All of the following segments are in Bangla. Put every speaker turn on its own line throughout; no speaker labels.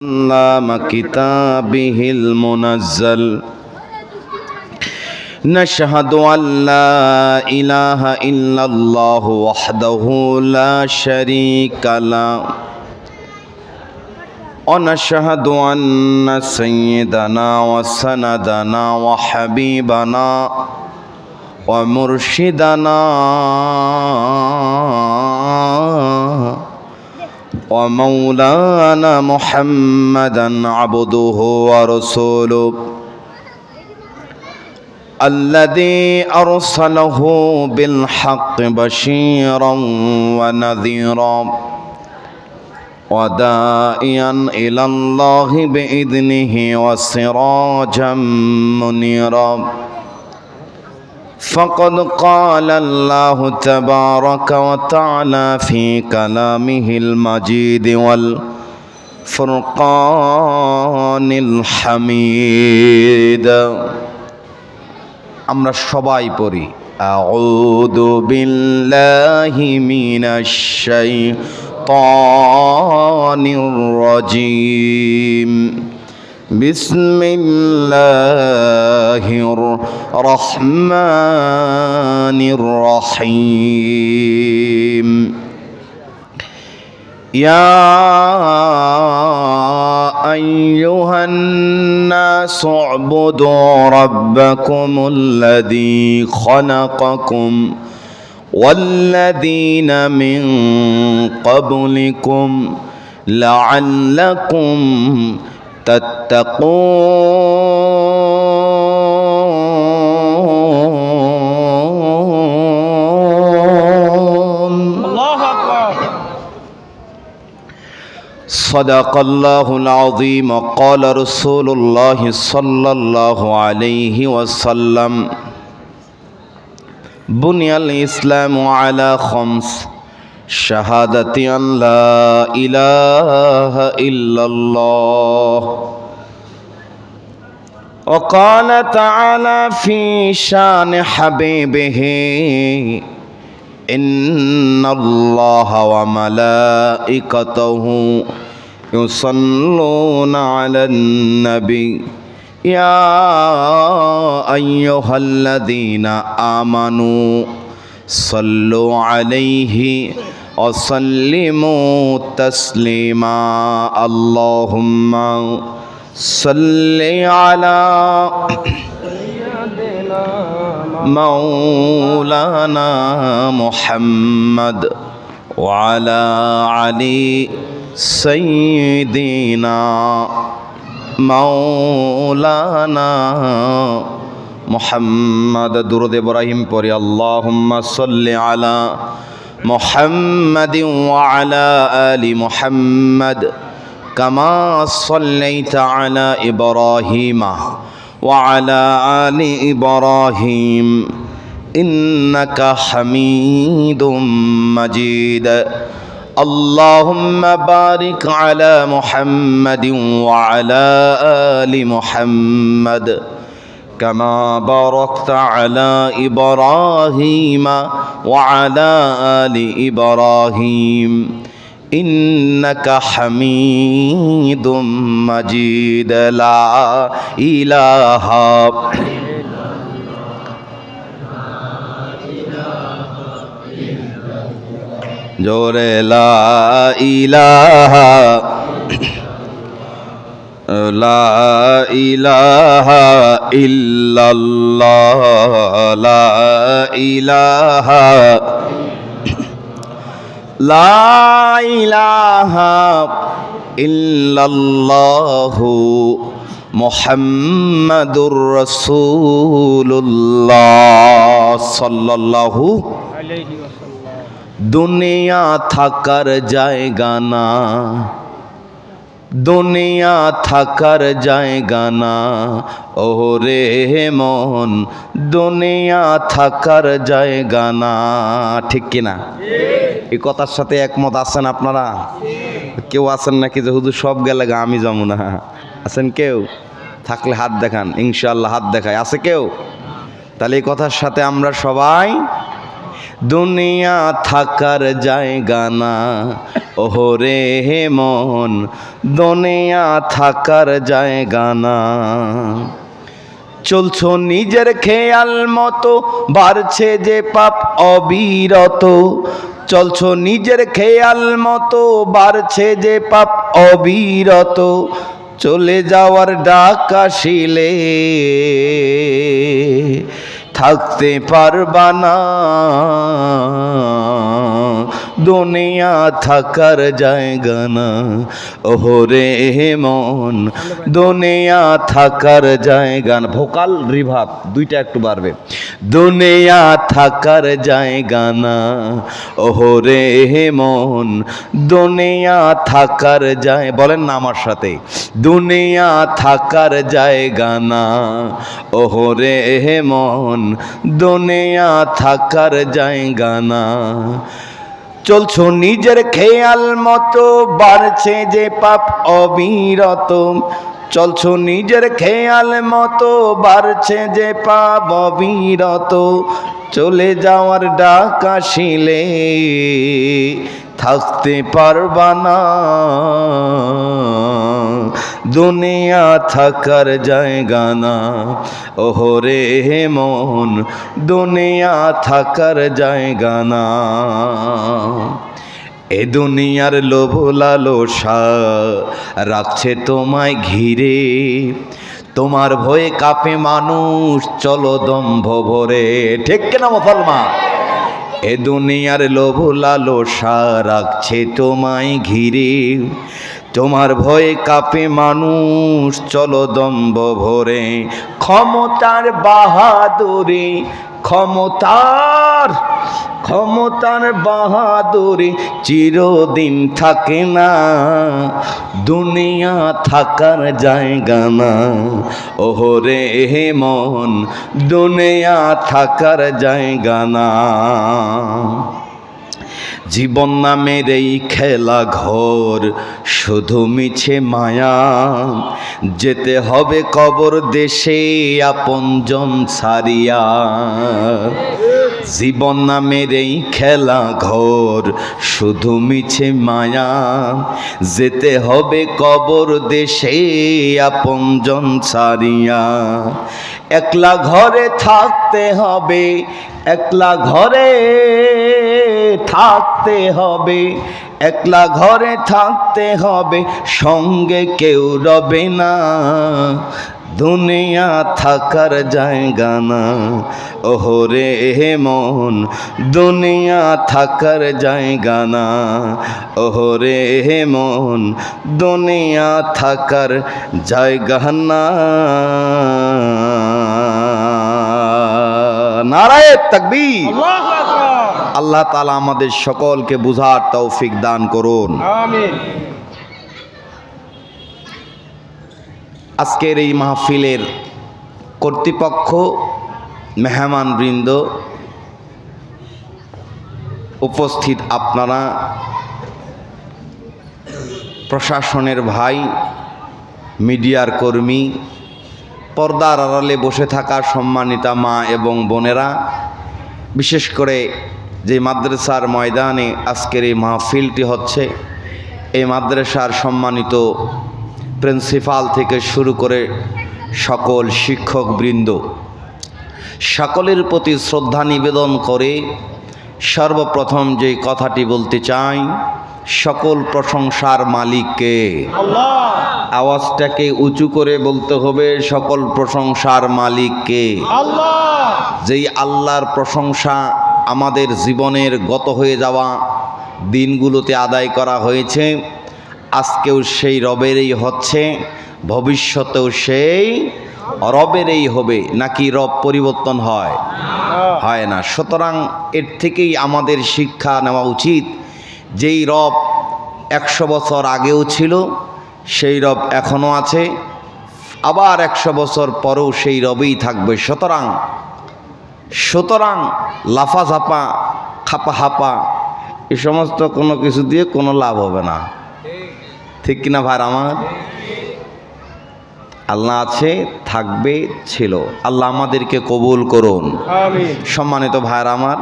علام كتابه المنزل نشهد أن لا إله إلا الله وحده لا شريك له ونشهد أن سيدنا وسندنا وحبيبنا ومرشدنا ومولانا محمدا عبده ورسوله الذي أرسله بالحق بشيرا ونذيرا وداعيا إلى الله بإذنه وسراجا منيرا فقد قال الله تبارك وتعالى في كلامه المجيد والفرقان الحميد আমরা সবাই পড়ি আউযু বিল্লাহি মিনাশ শাইতানির রাজীম বিসমিল্লাহির রহমানির রহিম ইয়া أيها الناس اعبدوا ربكم الذي خلقكم والذين من قبلكم لعلكم تتقون الله أكبر صدق الله العظيم قال رسول الله صلى الله عليه وسلم بني الإسلام على خمس شهادة أن لا إله إلا الله وقال تعالى في شان حبيبه إن الله وملائكته يصلون على النبي يا أيها الذين آمنوا صلوا عليه وسلموا تسليما اللهم صل على مولانا محمد وعلى علي سيدنا مولانا محمد درود إبراهيم পড়ি اللهم صل على محمد وعلى آل محمد كما صليت على إبراهيم وعلى آل إبراهيم إنك حميد مجيد اللهم بارك على محمد وعلى آل محمد كما باركت على إبراهيم وعلى آل إبراهيم إنك حميد مجيد لا إله জোরে লা ইলাহা ইল্লাল্লাহ লা ইলাহা ইল্লাল্লাহু মুহাম্মাদুর রাসূলুল্লাহ সাল্লাল্লাহু আলাইহি ওয়াসাল্লাম দুনিয়া থাকার জায়গা না দুনিয়া থাকার জায়গা না ওরে মন দুনিয়া থাকার জায়গা না ঠিক কিনা এই কথার সাথে একমত আছেন আপনারা কেউ আছেন নাকি যে হুজুর সব গেলে আমি যাবো না আছেন কেউ থাকলে হাত দেখান ইনশাআল্লাহ হাত দেখায় আছে কেউ তাহলে এই কথার সাথে আমরা সবাই দুনিয়া থাকার জায়গা না, ওহরে মন দুনিয়া থাকার জায়গা না। চলছো নিজের খেয়াল মতো, বাড়ছে যে পাপ অবিরত। চলছো নিজের খেয়াল মতো, বাড়ছে যে পাপ অবিরত। চলে যাওয়ার ডাক আসিলে থাকতে পারবা না, দুনিয়া থাকার জায়গা না, ওহরে মন দুনিয়া থাকার জায়গা না। ভোকাল রিভাব দুইটা একটু বাড়বে। দুনিয়া থাকার জায়গা না, ওহরে মন দুনিয়া থাকার যায়, বলেন না আমার সাথে, দুনিয়া থাকার জায়গা না, ওহরে মন দুনিয়া থাকার জায়গা না। চলছো নিজের খেয়াল মতো, বাড়ছে যে পাপ অবিরত। চলছো নিজের খেয়াল মতো, বাড়ছে যে পাপ অবিরত। চলে যাওয়ার ডাক আসিলে থাকতে পারবা না, দুনিয়া থাকার জায়গা না, ওহরে মন দুনিয়া থাকার জায়গা না। এ দুনিয়ার লোভ লালসা রাখছে তোমায় ঘিরে, তোমার ভয়ে কাঁপে মানুষ, চলো দম্ভ ভরে। ঠিক কিনা মুসলমান? এ দুনিয়ার লোভ লালসা রাখছে তোমায় ঘিরে, তোমার ভয়ে কাঁপে মানুষ, চলো দম্ভ ভরে। ক্ষমতার বাহাদুরি, ক্ষমতার বাহাদুরি চিরদিন থাকে না, দুনিয়া থাকার জায়গা না, ওহরে মন দুনিয়া থাকার জায়গা না। জীবন নামের এই খেলা ঘর শুধু মিছে মায়া, যেতে হবে কবর দেশে আপনজন ছাড়িয়া। জীবন নামের এই খেলা ঘর শুধু মিছে মায়া, যেতে হবে কবর দেশে আপনজন ছাড়িয়া। একলা ঘরে থাকতে হবে, একলা ঘরে থাকতে হবে, একলা ঘরে থাকতে হবে, সঙ্গে কেউ রবে না, দুনিয়া থাকার জায়গা না, ওহরে মন দুনিয়া থাকার জায়গা না, ওহরে মন দুনিয়া থাকার জায়গা না। নারায়ে তাকবীর। আল্লাহ তাআলা আমাদের সকলকে বুঝার তৌফিক দান করুন, আমিন। আজকের এই মাহফিলের কর্তৃপক্ষ, মেহমানবৃন্দ, উপস্থিত আপনারা, প্রশাসনের ভাই, মিডিয়ার কর্মী, পর্দার আড়ালে বসে থাকা সম্মানিতা মা এবং বোনেরা, বিশেষ করে যে মাদ্রাসার ময়দানে আজকের এই মাহফিলটি হচ্ছে, এই মাদ্রাসার সম্মানিত প্রিন্সিপাল থেকে শুরু করে সকল শিক্ষকবৃন্দ, সকলের প্রতি শ্রদ্ধা নিবেদন করে সর্বপ্রথম যে কথাটি বলতে চাই, সকল প্রশংসার মালিককে আল্লাহ। আওয়াজটাকে উঁচু করে বলতে হবে, সকল প্রশংসার মালিককে আল্লাহ। যেই আল্লাহর প্রশংসা আমাদের জীবনের গত হয়ে যাওয়া দিনগুলোতে আদায় করা হয়েছে, আজকেও সেই রবেরই হচ্ছে, ভবিষ্যতেও সেই রবেরই হবে। নাকি রব পরিবর্তন হয়? হয় না। সুতরাং এর থেকেই আমাদের শিক্ষা নেওয়া উচিত, যেই রব 100 বছর আগেও ছিল, সেই রব এখনও আছে, আবার 100 বছর পরেও সেই রবেই থাকবে। সুতরাং লাফাঝাপা, খাপা হাপা এ সমস্ত কোনো কিছু দিয়ে কোনো লাভ হবে না। ঠিক কিনা ভাই আমার? আল্লাহ আছে, থাকবে, ছিল। আল্লাহ আমাদেরকে কবুল করুন,
আমিন।
সম্মানিত ভাইরা আমার,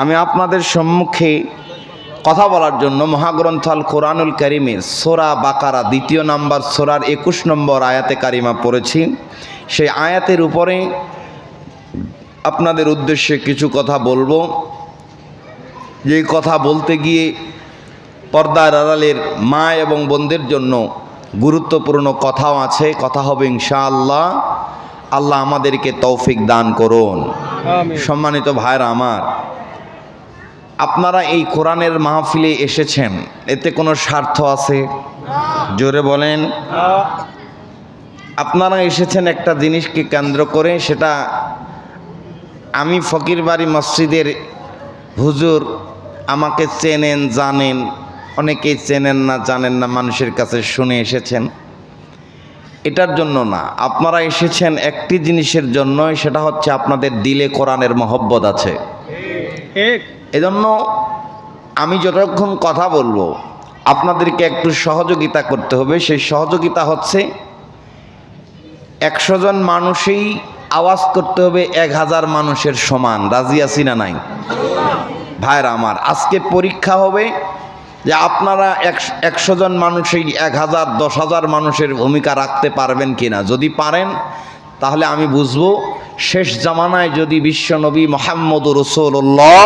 আমি আপনাদের সম্মুখে কথা বলার জন্য মহাগ্রন্থ আল কোরআনুল কারিমের সূরা বাকারা ২ নম্বর সূরার ২১ নম্বর আয়াতে কারিমা পড়েছি। সেই আয়াতের উপরে আপনাদের উদ্দেশ্যে কিছু কথা বলবো। যেই কথা বলতে গিয়ে পর্দার আড়ালের মা এবং বোনদের জন্য গুরুত্বপূর্ণ কথাও আছে, কথা হবে ইনশাআল্লাহ। আল্লাহ আমাদেরকে তৌফিক দান করুন,
আমিন।
সম্মানিত ভাইরা আমার, আপনারা এই কোরআনের মাহফিলে এসেছেন, এতে কোনো স্বার্থ আছে? জোরে বলেন। আপনারা এসেছেন একটা জিনিসকে কেন্দ্র করে, সেটা আমি ফকিরবাড়ি মসজিদের হুজুর, আমাকে চেনেন জানেন, অনেকেই চেনেন না জানেন না, মানুষের কাছে শুনে এসেছেন, এটার জন্য না। আপনারা এসেছেন একটি জিনিসের জন্য, সেটা হচ্ছে আপনাদের দিলে কোরআনের মহব্বত আছে। এজন্য আমি যতক্ষণ কথা বলবো আপনাদেরকে একটু সহযোগিতা করতে হবে। সেই সহযোগিতা হচ্ছে 100 জন মানুষই আওয়াজ করতে হবে 1000 মানুষের সমান। রাজি আছি না নাই? ভাইরা আমার, আজকে পরীক্ষা হবে যে আপনারা 100 জন মানুষই 1000 10,000 মানুষের ভূমিকা রাখতে পারবেন কিনা। যদি পারেন তাহলে আমি বুঝবো শেষ জামানায় যদি বিশ্বনবী মুহাম্মদুর রাসূলুল্লাহ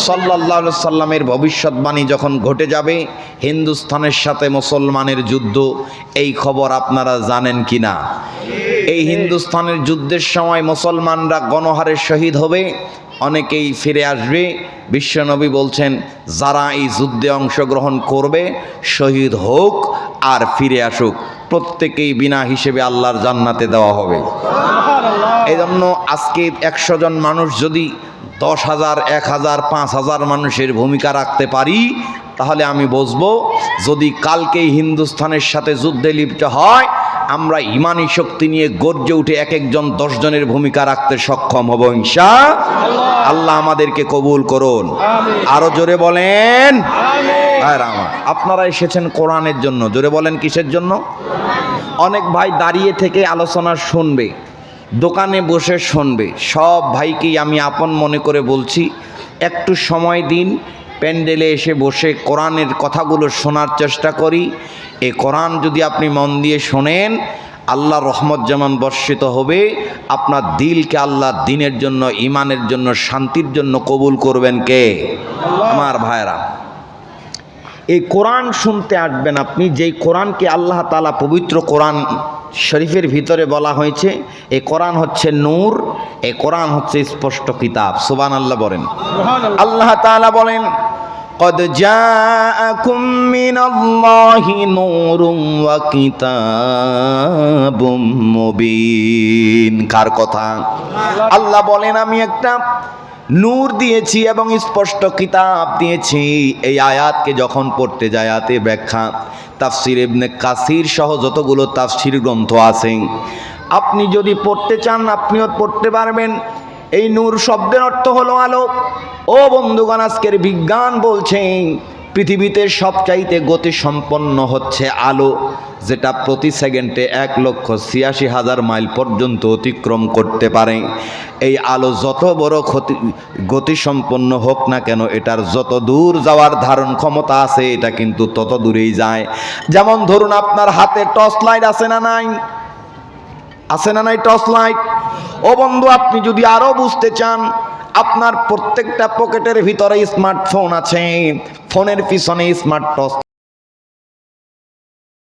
সাল্লাল্লাহু আলাইহি সাল্লামের ভবিষ্যৎবাণী যখন ঘটে যাবে, হিন্দুস্তানের সাথে মুসলমানের যুদ্ধ, এই খবর আপনারা জানেন কিনা? এই হিন্দুস্তানের যুদ্ধের সময় মুসলমানরা গণহারে শহীদ হবে, অনেকেই ফিরে আসবে। বিশ্বনবী বলছেন, যারা এই যুদ্ধে অংশগ্রহণ করবে শহীদ হোক আর ফিরে আসুক, প্রত্যেকেই বিনা হিসেবে আল্লাহর জান্নাতে দেওয়া হবে। এই জন্য আজকে 100 জন মানুষ যদি 10,000 1000 5000 মানুষের ভূমিকা রাখতে পারি, তাহলে আমি বুঝবো যদি কালকেই হিন্দুস্তানের সাথে যুদ্ধে লিপ্ত হয়, আমরা ইমানি শক্তি নিয়ে গর্জে উঠে এক একজন 10 জনের ভূমিকা রাখতে সক্ষম হব ইনশাআল্লাহ। আল্লাহ আমাদেরকে কবুল করুন, আরো জোরে বলেন। আপনারা এসেছেন কোরআনের জন্য, জোরে বলেন কিসের জন্য? অনেক ভাই দাঁড়িয়ে থেকে আলোচনা শুনবে, দোকানে বসে শুনবে। সব ভাইকেই আমি আপন মনে করে বলছি, একটু সময় দিন, প্যান্ডেলে এসে বসে কোরআনের কথাগুলো শোনার চেষ্টা করি। এই কোরআন যদি আপনি মন দিয়ে শোনেন, আল্লাহর রহমত যেমন বর্ষিত হবে, আপনার দিলকে আল্লাহ দিনের জন্য, ইমানের জন্য, শান্তির জন্য কবুল করবেন কে? আমার ভাইরা, এই কোরআন শুনতে আসবেন আপনি, যেই কোরআনকে আল্লাহ তাআলা পবিত্র কোরআন শরীফের ভিতরে বলা হয়েছে, এই কোরআন হচ্ছে নূর, এই কোরআন হচ্ছে স্পষ্ট কিতাব। সুবহানাল্লাহ বলেন। আল্লাহ তাআলা বলেন, قد جاءكم من الله نور وكتاب مبين। কার কথা? আল্লাহ বলেন, আমি একটা নূর দিয়েছি এবং স্পষ্ট কিতাব দিয়েছি। এই আয়াতকে যখন পড়তে যায়, আয়াতে ব্যাখ্যা, তাফসির ইবনে কাসির সহ যতগুলো তাফসির গ্রন্থ আছে, আপনি যদি পড়তে চান আপনিও পড়তে পারবেন। এই নূর শব্দের অর্থ হলো আলো। ও বন্ধুগণ, আজকের বিজ্ঞান বলছে পৃথিবীতে সবচাইতে গতিসম্পন্ন হচ্ছে আলো, যেটা প্রতি সেকেন্ডে 1,86,000 মাইল পর্যন্ত অতিক্রম করতে পারে। এই আলো যত বড় গতিসম্পন্ন হোক না কেন, এটার যত দূর যাওয়ার ধারণ ক্ষমতা আছে, এটা কিন্তু তত দূরেই যায়। যেমন ধরুন, আপনার হাতে টর্চ লাইট আছে না নাই? আছে না নাই টর্চ লাইট? ও বন্ধু, আপনি যদি আরো বুঝতে চান, আপনার প্রত্যেকটা পকেটের ভিতরে স্মার্টফোন আছে, ফোনের পিছনে স্মার্ট টর্চ